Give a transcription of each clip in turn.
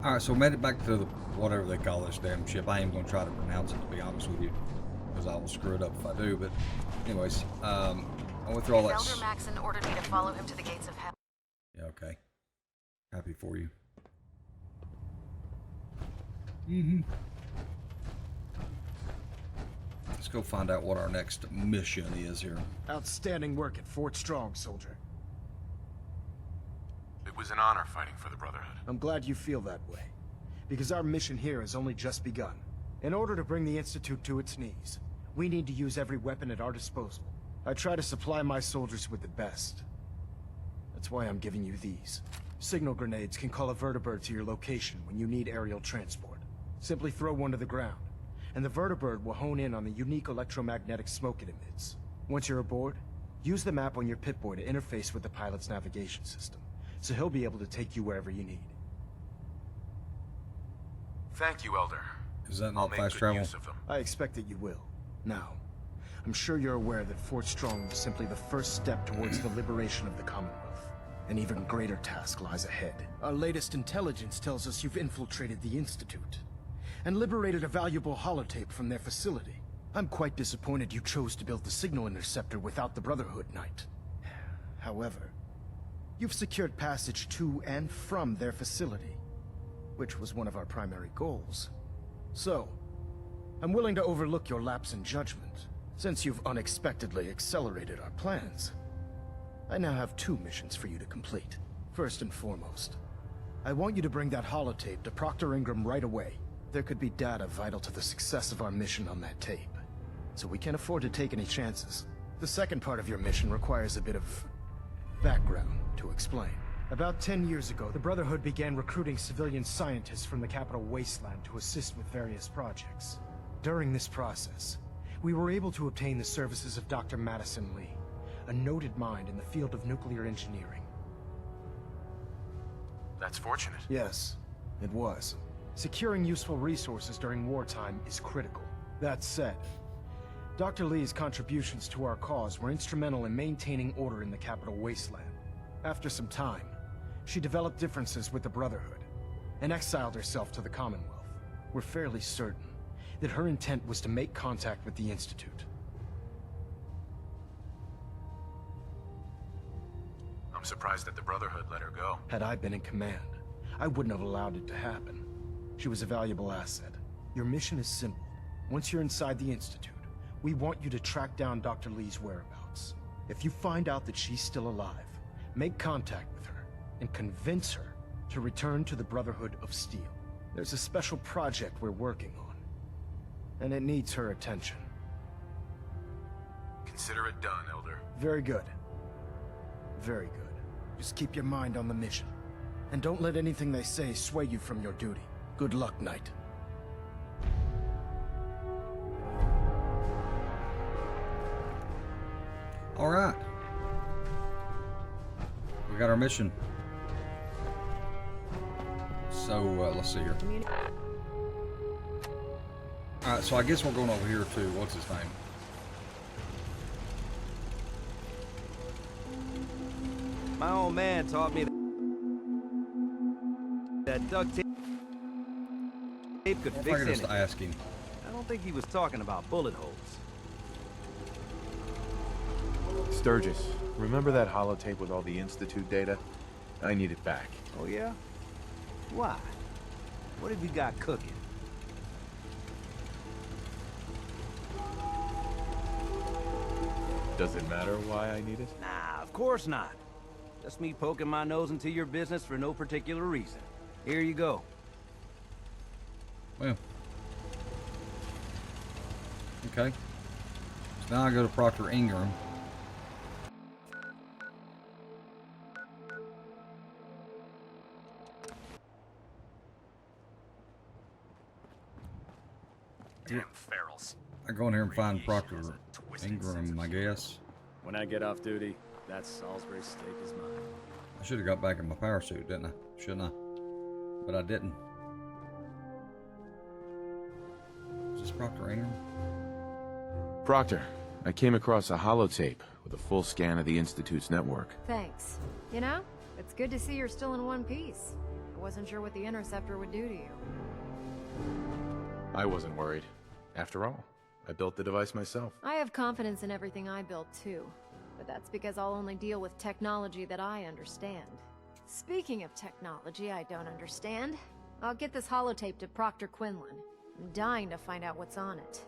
Alright, so made it back to the, whatever they call this damn ship. I ain't gonna try to pronounce it, to be honest with you, because I will screw it up if I do, but anyways, I went through all that. Elder Maxon ordered me to follow him to the gates of hell. Yeah, okay. Happy for you. Let's go find out what our next mission is here. Outstanding work at Fort Strong, soldier. It was an honor fighting for the Brotherhood. I'm glad you feel that way, because our mission here has only just begun. In order to bring the Institute to its knees, we need to use every weapon at our disposal. I try to supply my soldiers with the best. That's why I'm giving you these. Signal grenades can call a vertibird to your location when you need aerial transport. Simply throw one to the ground, and the vertibird will hone in on the unique electromagnetic smoke it emits. Once you're aboard, use the map on your Pip-Boy to interface with the pilot's navigation system, so he'll be able to take you wherever you need. Thank you, Elder. Is that I'll not make fast good travel? use of them. I expect that you will. Now, I'm sure you're aware that Fort Strong was simply the first step towards the liberation of the Commonwealth. An even greater task lies ahead. Our latest intelligence tells us you've infiltrated the Institute and liberated a valuable holotape from their facility. I'm quite disappointed you chose to build the signal interceptor without the Brotherhood Knight. However, you've secured passage to and from their facility, which was one of our primary goals. So, I'm willing to overlook your lapse in judgment, since you've unexpectedly accelerated our plans. I now have two missions for you to complete. First and foremost, I want you to bring that holotape to Proctor Ingram right away. There could be data vital to the success of our mission on that tape, so we can't afford to take any chances. The second part of your mission requires a bit of background to explain. About 10 years ago, the Brotherhood began recruiting civilian scientists from the capital wasteland to assist with various projects. During this process, we were able to obtain the services of Dr. Madison Lee, a noted mind in the field of nuclear engineering. That's fortunate. Yes, it was. Securing useful resources during wartime is critical. That said, Dr. Lee's contributions to our cause were instrumental in maintaining order in the capital wasteland. After some time, she developed differences with the Brotherhood and exiled herself to the Commonwealth. We're fairly certain that her intent was to make contact with the Institute. I'm surprised that the Brotherhood let her go. Had I been in command, I wouldn't have allowed it to happen. She was a valuable asset. Your mission is simple. Once you're inside the Institute, we want you to track down Dr. Lee's whereabouts. If you find out that she's still alive, make contact with her and convince her to return to the Brotherhood of Steel. There's a special project we're working on, and it needs her attention. Consider it done, Elder. Very good. Very good. Just keep your mind on the mission, and don't let anything they say sway you from your duty. Good luck, Knight. All right. We got our mission. So, let's see here. All right, so I guess we're going over here to, what's his name? My old man taught me that duct tape could If fix I could just anything. ask him. I don't think he was talking about bullet holes. Sturgis, remember that holotape with all the Institute data? I need it back. Oh yeah? Why? What have you got cooking? Does it matter why I need it? Nah, of course not. Just me poking my nose into your business for no particular reason. Here you go. Well. Okay. So now I go to Proctor Ingram. Damn ferals. I go in here and find Proctor Ingram, I guess. When I get off duty, that Salisbury steak is mine. I should have got back in my power suit, didn't I? Shouldn't I? But I didn't. Is this Proctor Ingram? Proctor, I came across a holotape with a full scan of the Institute's network. Thanks. You know, it's good to see you're still in one piece. I wasn't sure what the interceptor would do to you. I wasn't worried. After all, I built the device myself. I have confidence in everything I built too, but that's because I'll only deal with technology that I understand. Speaking of technology I don't understand, I'll get this holotape to Proctor Quinlan. I'm dying to find out what's on it.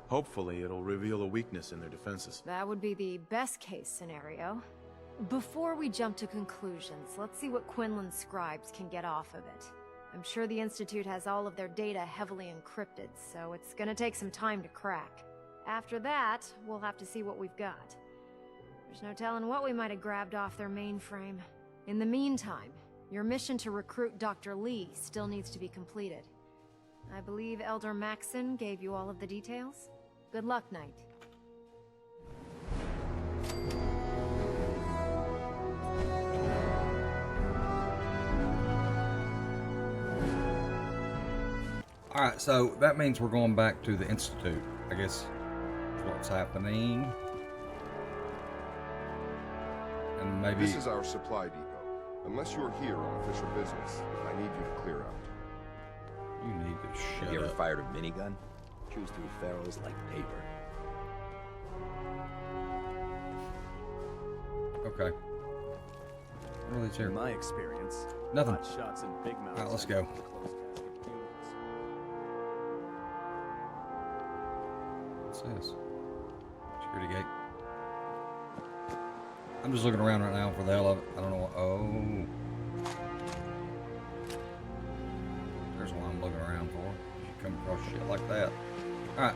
Hopefully, it'll reveal a weakness in their defenses. That would be the best case scenario. Before we jump to conclusions, let's see what Quinlan's scribes can get off of it. I'm sure the Institute has all of their data heavily encrypted, so it's gonna take some time to crack. After that, we'll have to see what we've got. There's no telling what we might have grabbed off their mainframe. In the meantime, your mission to recruit Dr. Lee still needs to be completed. I believe Elder Maxon gave you all of the details? Good luck, Knight. Alright, so that means we're going back to the Institute, I guess is what's happening. And maybe... This is our supply depot. Unless you're here on official business, I need you to clear out. You need to shut Have you ever up. fired a minigun? Chews through ferrules like paper. Okay. What are these here? In my experience, Nothing. hot shots and big mouths. Alright, let's go. What's this? Security gate. I'm just looking around right now for the hell of it. I don't know what. Oh. There's what I'm looking around for. You come across shit like that. Alright.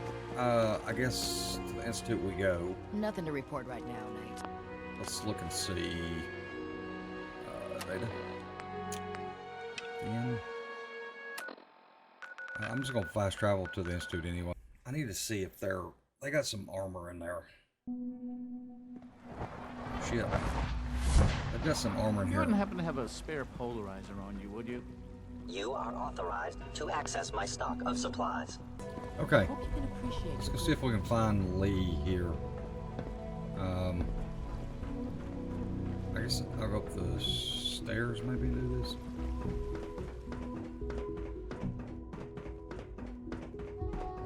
I guess to the Institute we go. Nothing to report right now, Knight. Let's look and see. Data. In. I'm just gonna fast travel to the Institute anyway. I need to see if they got some armor in there. Shit. They've got some armor in You here. wouldn't happen to have a spare polarizer on you, would you? You are authorized to access my stock of supplies. Okay. Hope you can appreciate Let's it. go see if we can find Lee here. I guess I'll go up the stairs maybe and do this.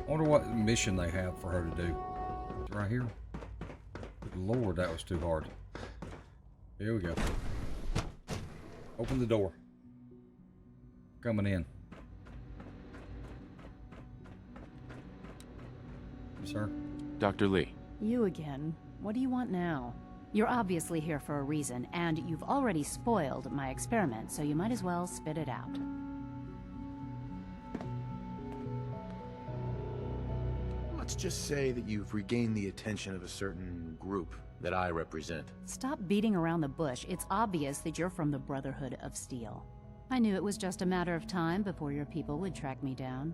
I wonder what mission they have for her to do. Right here. Good Lord, that was too hard. Here we go. Open the door. Coming in. Yes, sir. Dr. Lee. You again. What do you want now? You're obviously here for a reason, and you've already spoiled my experiment, so you might as well spit it out. Let's just say that you've regained the attention of a certain group that I represent. Stop beating around the bush. It's obvious that you're from the Brotherhood of Steel. I knew it was just a matter of time before your people would track me down.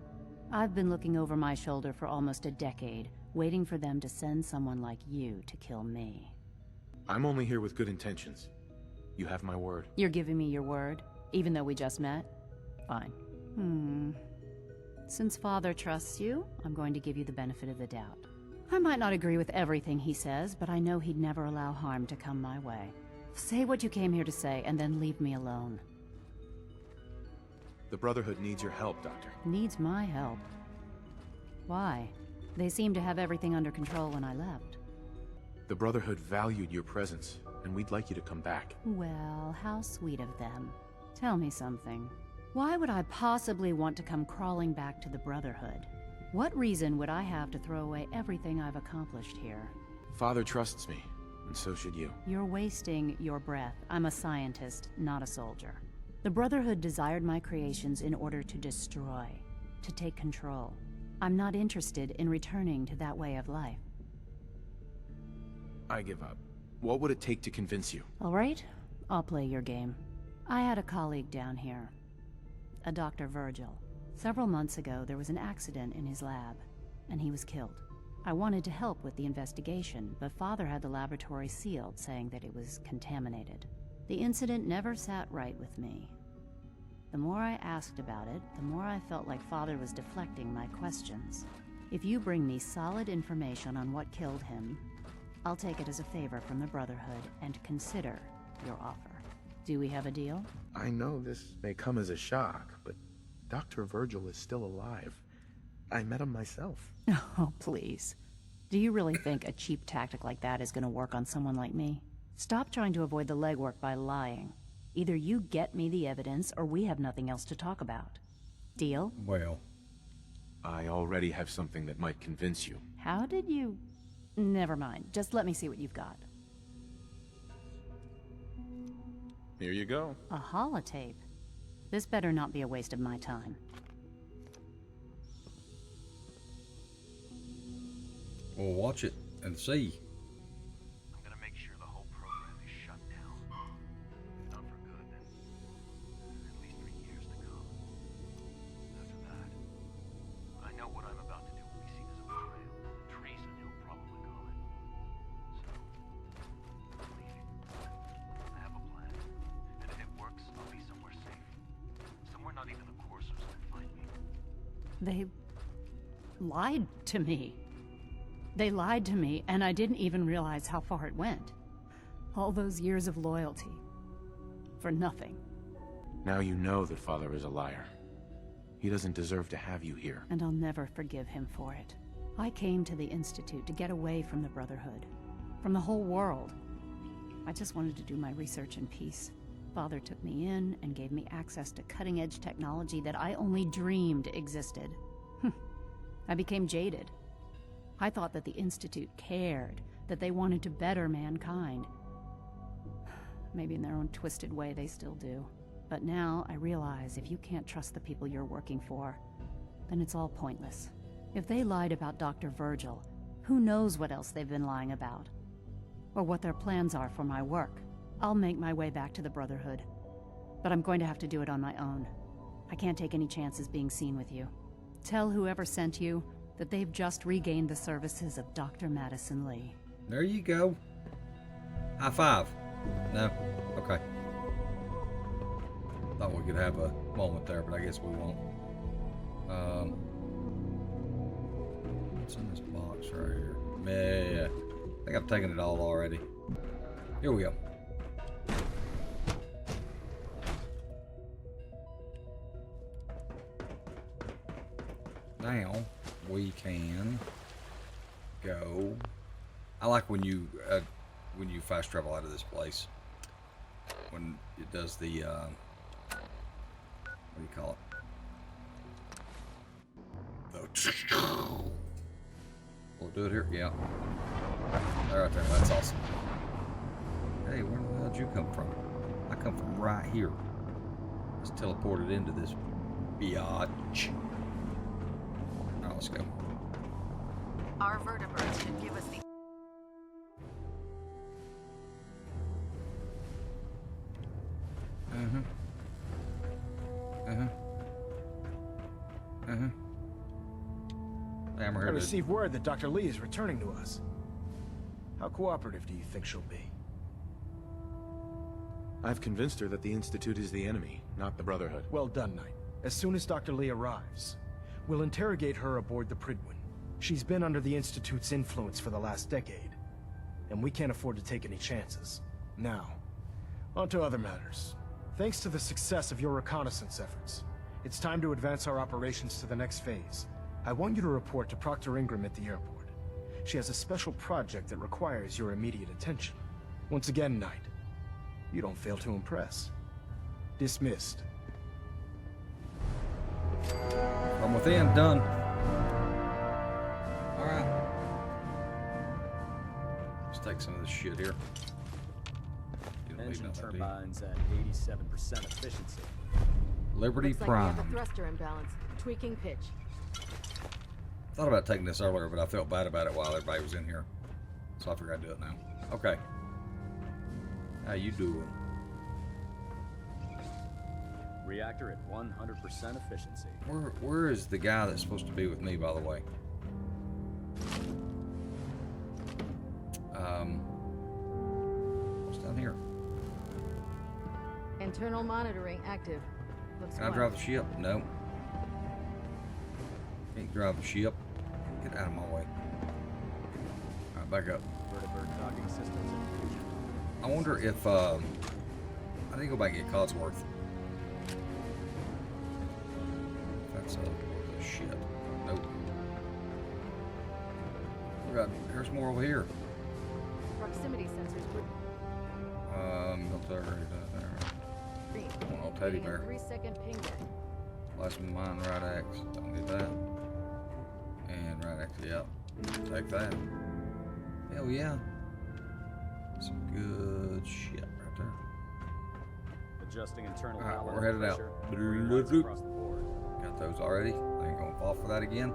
I've been looking over my shoulder for almost a decade, waiting for them to send someone like you to kill me. I'm only here with good intentions. You have my word. You're giving me your word, even though we just met? Fine. Since Father trusts you, I'm going to give you the benefit of the doubt. I might not agree with everything he says, but I know he'd never allow harm to come my way. Say what you came here to say, and then leave me alone. The Brotherhood needs your help, Doctor. Needs my help. Why? They seemed to have everything under control when I left. The Brotherhood valued your presence, and we'd like you to come back. Well, how sweet of them. Tell me something. Why would I possibly want to come crawling back to the Brotherhood? What reason would I have to throw away everything I've accomplished here? Father trusts me, and so should you. You're wasting your breath. I'm a scientist, not a soldier. The Brotherhood desired my creations in order to destroy, to take control. I'm not interested in returning to that way of life. I give up. What would it take to convince you? All right, I'll play your game. I had a colleague down here, a Dr. Virgil. Several months ago, there was an accident in his lab, and he was killed. I wanted to help with the investigation, but Father had the laboratory sealed, saying that it was contaminated. The incident never sat right with me. The more I asked about it, the more I felt like Father was deflecting my questions. If you bring me solid information on what killed him, I'll take it as a favor from the Brotherhood and consider your offer. Do we have a deal? I know this may come as a shock, but Dr. Virgil is still alive. I met him myself. Oh, please. Do you really think a cheap tactic like that is going to work on someone like me? Stop trying to avoid the legwork by lying. Either you get me the evidence, or we have nothing else to talk about. Deal? Well, I already have something that might convince you. How did you... Never mind. Just let me see what you've got. Here you go. A holotape? This better not be a waste of my time. we'll watch it and see. I'm gonna make sure the whole program is shut down. If not for good, then at least for years to come. After that, I know what I'm about to do will be seen as a betrayal. Treason, he'll probably call it. So, I'm leaving. I have a plan. And if it works, I'll be somewhere safe. Somewhere not even the coursers can find me. They lied to me. They lied to me, and I didn't even realize how far it went. All those years of loyalty. For nothing. Now you know that Father is a liar. He doesn't deserve to have you here. And I'll never forgive him for it. I came to the Institute to get away from the Brotherhood. From the whole world. I just wanted to do my research in peace. Father took me in and gave me access to cutting-edge technology that I only dreamed existed. I became jaded. I thought that the Institute cared, that they wanted to better mankind. Maybe in their own twisted way they still do. But now I realize if you can't trust the people you're working for, then it's all pointless. If they lied about Dr. Virgil, who knows what else they've been lying about? Or what their plans are for my work. I'll make my way back to the Brotherhood. But I'm going to have to do it on my own. I can't take any chances being seen with you. Tell whoever sent you that they've just regained the services of Dr. Madison Lee. There you go. High five. No? Okay. Thought we could have a moment there, but I guess we won't. What's in this box right here? Yeah. I think I've taken it all already. Here we go. Now we can go. I like when you fast travel out of this place. When it does the what do you call it? We'll do it here. Yeah. There, right there. That's awesome. Hey, where the hell did you come from? I come from right here. Just teleported into this biatch. Alright, let's go. Our vertebrates should give us the... I received word that Dr. Lee is returning to us. How cooperative do you think she'll be? I've convinced her that the Institute is the enemy, not the Brotherhood. Well done, Knight. As soon as Dr. Lee arrives, we'll interrogate her aboard the Pridwin. She's been under the Institute's influence for the last decade, and we can't afford to take any chances. Now, on to other matters. Thanks to the success of your reconnaissance efforts, it's time to advance our operations to the next phase. I want you to report to Proctor Ingram at the airport. She has a special project that requires your immediate attention. Once again, Knight, you don't fail to impress. Dismissed. From within, done. Alright. Let's take some of this shit here. Engine turbines at 87% efficiency. Liberty Looks like Prime. we have a thruster imbalance. Tweaking pitch. Thought about taking this earlier, but I felt bad about it while everybody was in here. So I figured I'd do it now. Okay. How you doing? Reactor at 100% efficiency. Where is the guy that's supposed to be with me, by the way? What's down here? Internal monitoring active. Looks Can I drive the ship? No. Can't drive the ship. Get out of my way. Alright, back up. Vertibird docking systems in fusion. I wonder if I need to go back and get Codsworth. That's a shit. Nope. Here's more over here. Proximity sensors would Military there. Oh, teddy bear. 3-second ping day. Plasma mine, right axe. Don't need that. And right axe, yep. Take that. Hell yeah. Some good shit right there. Adjusting internal Alright, outlet we're headed out. pressure. Green lights across the board. Got those already. I ain't gonna fall for that again.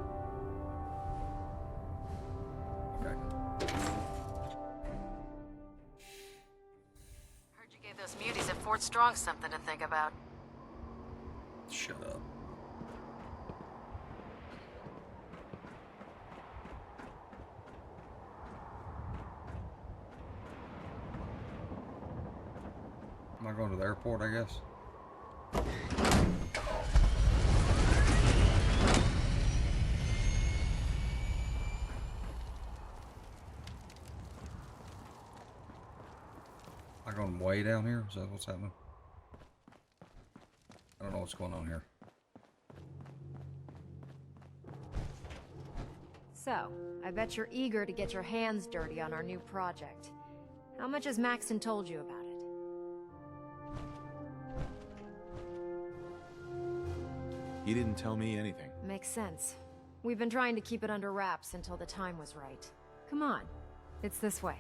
Okay. Heard you gave those muties at Fort Strong something to think about. Shut up. Am I going to the airport, I guess? Am I going way down here? Is that what's happening? I don't know what's going on here. So, I bet you're eager to get your hands dirty on our new project. How much has Maxon told you about it? He didn't tell me anything. Makes sense. We've been trying to keep it under wraps until the time was right. Come on, it's this way.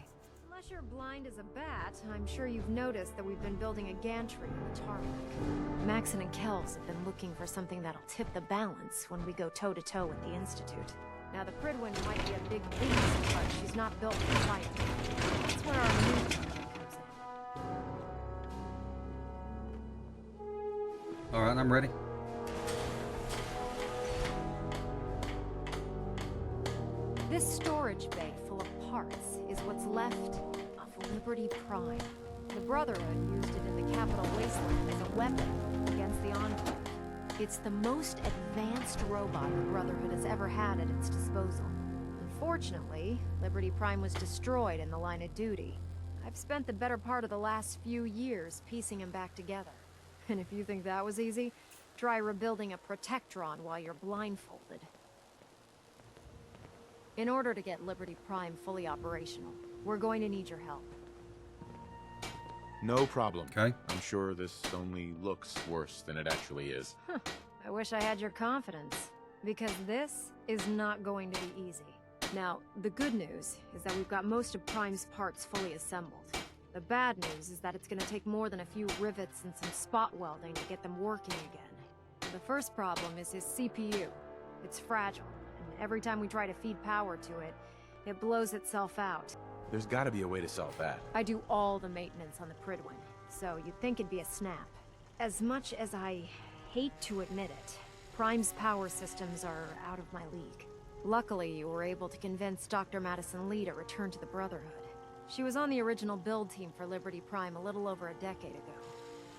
Unless you're blind as a bat, I'm sure you've noticed that we've been building a gantry in the tarmac. Maxon and Kells have been looking for something that'll tip the balance when we go toe-to-toe with the Institute. Now, the Pridwin might be a big beast, but she's not built for fighting. That's where our new project comes in. Alright, I'm ready. This storage bay full of parts is what's left of Liberty Prime. The Brotherhood used it in the Capital Wasteland as a weapon against the Enclave. It's the most advanced robot the Brotherhood has ever had at its disposal. Unfortunately, Liberty Prime was destroyed in the line of duty. I've spent the better part of the last few years piecing him back together. And if you think that was easy, try rebuilding a Protectron while you're blindfolded. In order to get Liberty Prime fully operational, we're going to need your help. No problem. Okay. I'm sure this only looks worse than it actually is. I wish I had your confidence, because this is not going to be easy. Now, the good news is that we've got most of Prime's parts fully assembled. The bad news is that it's going to take more than a few rivets and some spot welding to get them working again. The first problem is his CPU. It's fragile, and every time we try to feed power to it, it blows itself out. There's gotta be a way to solve that. I do all the maintenance on the Pridwin, so you'd think it'd be a snap. As much as I hate to admit it, Prime's power systems are out of my league. Luckily, you were able to convince Dr. Madison Lee to return to the Brotherhood. She was on the original build team for Liberty Prime a little over a decade ago.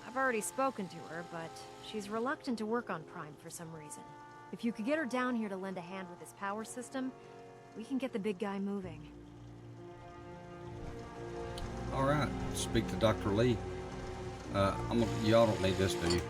I've already spoken to her, but she's reluctant to work on Prime for some reason. If you could get her down here to lend a hand with his power system, we can get the big guy moving. Alright, speak to Dr. Lee. Y'all don't need this, do you?